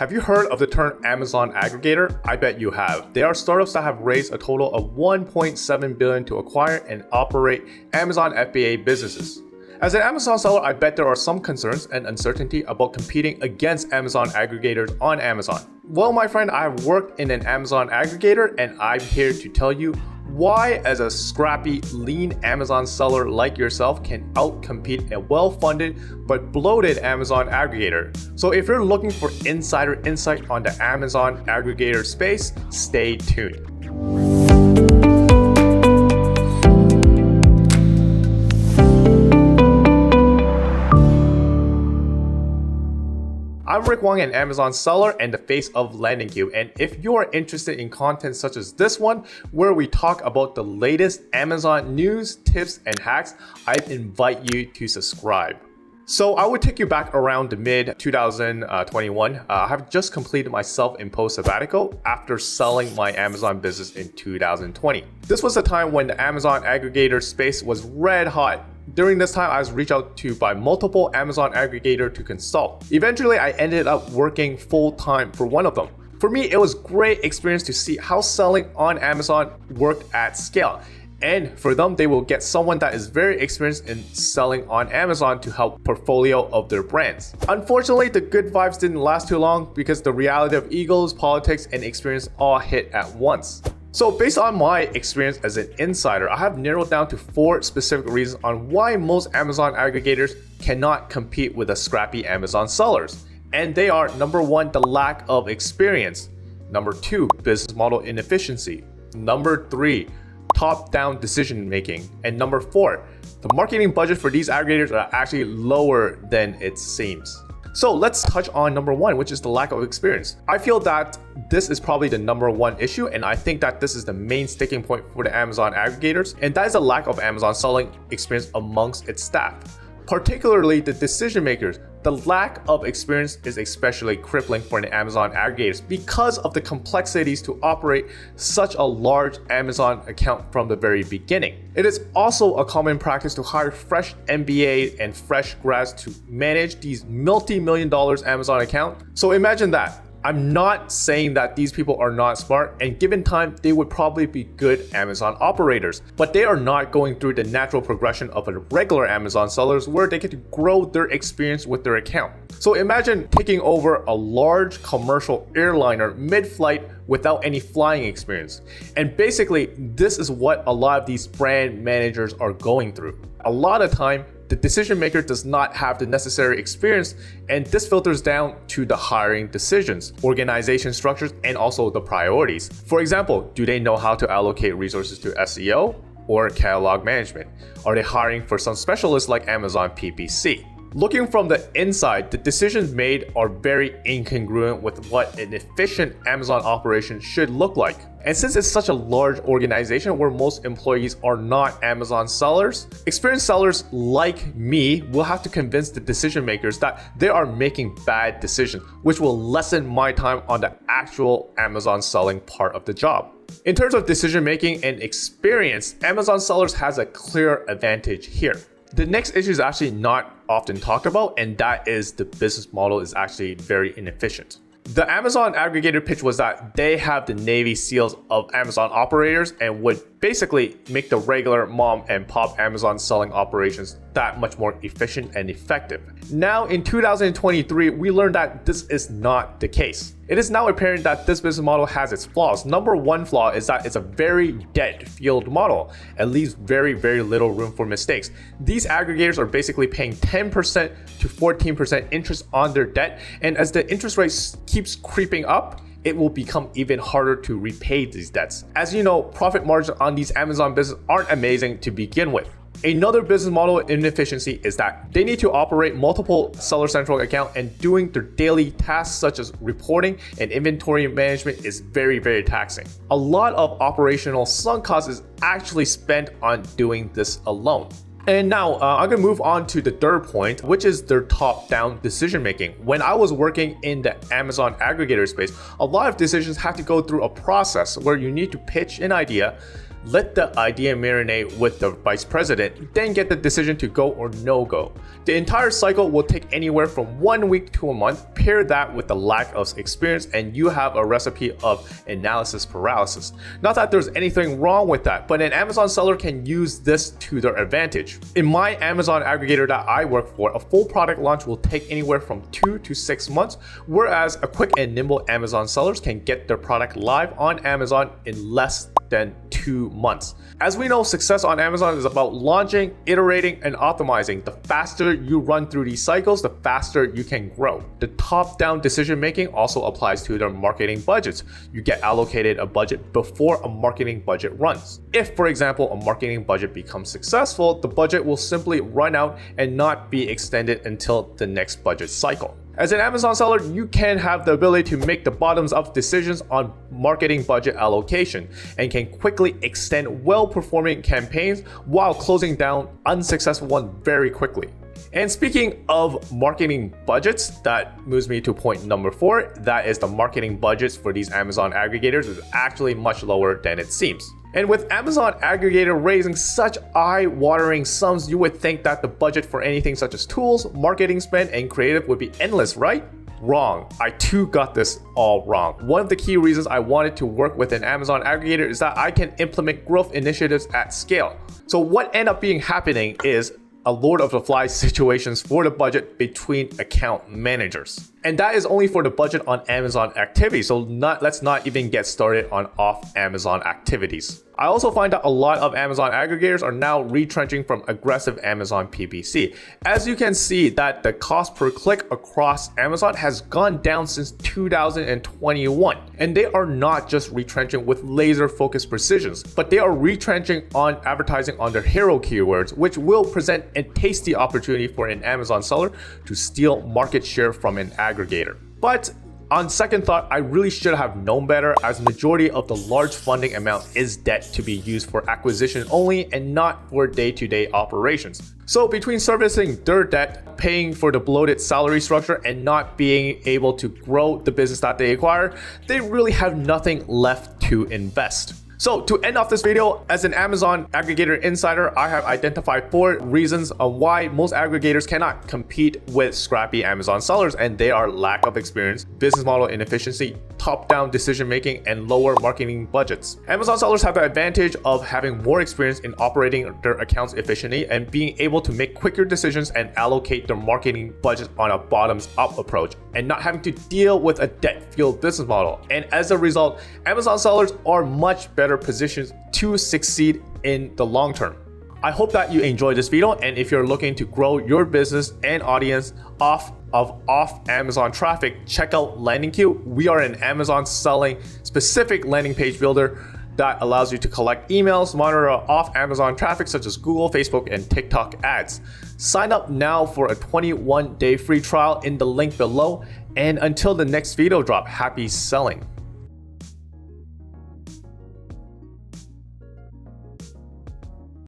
Have you heard of the term Amazon Aggregator? I bet you have. They are startups that have raised a total of $1.7 billion to acquire and operate Amazon FBA businesses. As an Amazon seller, I bet there are some concerns and uncertainty about competing against Amazon aggregators on Amazon. Well, my friend, I have worked in an Amazon aggregator and I'm here to tell you why, as a scrappy, lean Amazon seller like yourself, can outcompete a well-funded but bloated Amazon aggregator. So if you're looking for insider insight on the Amazon aggregator space, stay tuned. I'm Rick Wong, an Amazon seller and the face of LandingCube, and if you're interested in content such as this one, where we talk about the latest Amazon news, tips, and hacks, I invite you to subscribe. So I would take you back around the mid-2021. I have just completed my self-imposed sabbatical after selling my Amazon business in 2020. This was a time when the Amazon aggregator space was red hot. During this time, I was reached out to by multiple Amazon aggregators to consult. Eventually, I ended up working full-time for one of them. For me, it was great experience to see how selling on Amazon worked at scale. And for them, they will get someone that is very experienced in selling on Amazon to help portfolio of their brands. Unfortunately, the good vibes didn't last too long because the reality of egos, politics, and experience all hit at once. So based on my experience as an insider, I have narrowed down to 4 specific reasons on why most Amazon aggregators cannot compete with the scrappy Amazon sellers. And they are: number 1, the lack of experience; number 2, business model inefficiency; number 3, top-down decision making; and number 4, the marketing budget for these aggregators are actually lower than it seems. So let's touch on number 1, which is the lack of experience. I feel that this is probably the number 1 issue, and I think that this is the main sticking point for the Amazon aggregators, and that is a lack of Amazon selling experience amongst its staff. Particularly the decision makers. The lack of experience is especially crippling for the Amazon aggregators because of the complexities to operate such a large Amazon account from the very beginning. It is also a common practice to hire fresh MBA and fresh grads to manage these multi-million dollars Amazon account. So imagine that. I'm not saying that these people are not smart, and given time, they would probably be good Amazon operators, but they are not going through the natural progression of a regular Amazon sellers where they get to grow their experience with their account. So imagine taking over a large commercial airliner mid-flight without any flying experience. And basically, this is what a lot of these brand managers are going through. A lot of time, the decision maker does not have the necessary experience, and this filters down to the hiring decisions, organization structures, and also the priorities. For example, do they know how to allocate resources to SEO or catalog management? Are they hiring for some specialists like Amazon PPC? Looking from the inside, the decisions made are very incongruent with what an efficient Amazon operation should look like. And since it's such a large organization where most employees are not Amazon sellers, experienced sellers like me will have to convince the decision makers that they are making bad decisions, which will lessen my time on the actual Amazon selling part of the job. In terms of decision making and experience, Amazon sellers has a clear advantage here. The next issue is actually not often talked about, and that is the business model is actually very inefficient. The Amazon aggregator pitch was that they have the Navy SEALs of Amazon operators and would basically make the regular mom and pop Amazon selling operations that much more efficient and effective. Now in 2023, we learned that this is not the case. It is now apparent that this business model has its flaws. Number 1 flaw is that it's a very debt-fueled model and leaves very little room for mistakes. These aggregators are basically paying 10% to 14% interest on their debt, and as the interest rate keeps creeping up, it will become even harder to repay these debts. As you know, profit margins on these Amazon businesses aren't amazing to begin with. Another business model inefficiency is that they need to operate multiple Seller Central accounts, and doing their daily tasks such as reporting and inventory management is very taxing. A lot of operational sunk cost is actually spent on doing this alone. And now I'm gonna move on to the third point, which is their top-down decision making. When I was working in the Amazon aggregator space, a lot of decisions have to go through a process where you need to pitch an idea, let the idea marinate with the vice president, then get the decision to go or no go. The entire cycle will take anywhere from 1 week to a month. Pair that with the lack of experience and you have a recipe of analysis paralysis. Not that there's anything wrong with that, but an Amazon seller can use this to their advantage. In my Amazon aggregator that I work for, a full product launch will take anywhere from 2 to 6 months, whereas a quick and nimble Amazon sellers can get their product live on Amazon in less than 2 months. As we know, success on Amazon is about launching, iterating, and optimizing. The faster you run through these cycles, the faster you can grow. The top-down decision making also applies to their marketing budgets. You get allocated a budget before a marketing budget runs. If, for example, a marketing budget becomes successful, the budget will simply run out and not be extended until the next budget cycle. As an Amazon seller, you can have the ability to make the bottoms-up decisions on marketing budget allocation and can quickly extend well-performing campaigns while closing down unsuccessful ones very quickly. And speaking of marketing budgets, that moves me to point number 4. That is the marketing budgets for these Amazon aggregators is actually much lower than it seems. And with Amazon aggregator raising such eye-watering sums, you would think that the budget for anything such as tools, marketing spend, and creative would be endless, right? Wrong. I too got this all wrong. One of the key reasons I wanted to work with an Amazon aggregator is that I can implement growth initiatives at scale. So what ended up being happening is a Lord of the Flies situations for the budget between account managers. And that is only for the budget on Amazon activities. So let's not even get started on off Amazon activities. I also find that a lot of Amazon aggregators are now retrenching from aggressive Amazon PPC. As you can see that the cost per click across Amazon has gone down since 2021. And they are not just retrenching with laser focused precisions, but they are retrenching on advertising on their hero keywords, which will present a tasty opportunity for an Amazon seller to steal market share from an aggregator. But on second thought, I really should have known better, as the majority of the large funding amount is debt to be used for acquisition only and not for day-to-day operations. So between servicing their debt, paying for the bloated salary structure, and not being able to grow the business that they acquire, they really have nothing left to invest. So to end off this video, as an Amazon aggregator insider, I have identified 4 reasons on why most aggregators cannot compete with scrappy Amazon sellers, and they are lack of experience, business model inefficiency, top-down decision making, and lower marketing budgets. Amazon sellers have the advantage of having more experience in operating their accounts efficiently and being able to make quicker decisions and allocate their marketing budget on a bottoms-up approach, and not having to deal with a debt-fueled business model. And as a result, Amazon sellers are much better positions to succeed in the long term. I hope that you enjoyed this video, and if you're looking to grow your business and audience off Amazon traffic, check out LandingCube. We are an Amazon selling specific landing page builder that allows you to collect emails, monitor off Amazon traffic such as Google, Facebook, and TikTok ads. Sign up now for a 21-day free trial in the link below, and until the next video drop, happy selling.